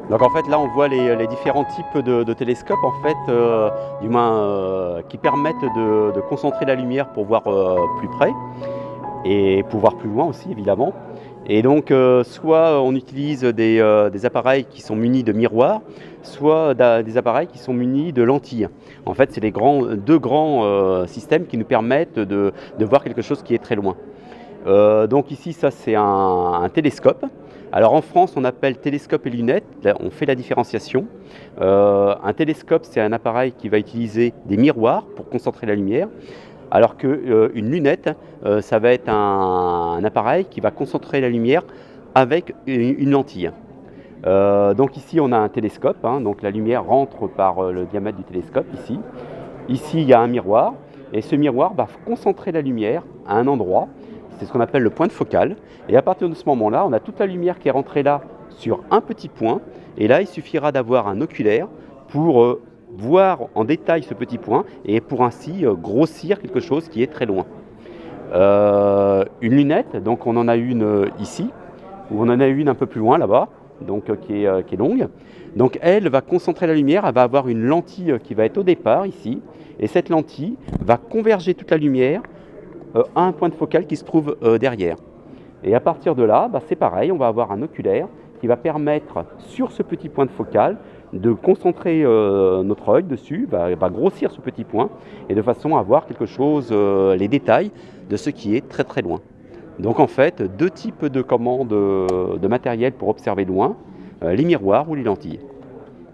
Donc en fait là on voit les différents types de télescopes en fait, qui permettent de concentrer la lumière pour voir plus près et pour voir plus loin aussi évidemment. Et donc soit on utilise des appareils qui sont munis de miroirs, soit des appareils qui sont munis de lentilles. En fait c'est deux grands systèmes qui nous permettent de voir quelque chose qui est très loin. Donc ici, ça c'est un télescope. Alors en France, on appelle télescope et lunettes, là, on fait la différenciation. Un télescope, c'est un appareil qui va utiliser des miroirs pour concentrer la lumière, alors qu'une lunette, ça va être un appareil qui va concentrer la lumière avec une lentille. Donc ici, on a un télescope, hein, donc la lumière rentre par le diamètre du télescope ici. Ici, il y a un miroir, et ce miroir va concentrer la lumière à un endroit. C'est ce qu'on appelle le point de focale. Et à partir de ce moment-là, on a toute la lumière qui est rentrée là sur un petit point. Et là, il suffira d'avoir un oculaire pour voir en détail ce petit point et pour ainsi grossir quelque chose qui est très loin. Une lunette, donc on en a une ici, ou on en a une un peu plus loin là-bas, donc qui est longue. Donc elle va concentrer la lumière, elle va avoir une lentille qui va être au départ ici, et cette lentille va converger toute la lumière à un point de focale qui se trouve derrière. Et à partir de là, c'est pareil, on va avoir un oculaire qui va permettre sur ce petit point de focale de concentrer notre œil dessus, va grossir ce petit point et de façon à voir quelque chose, les détails de ce qui est très très loin. Donc en fait, deux types de commandes de matériel pour observer loin, les miroirs ou les lentilles.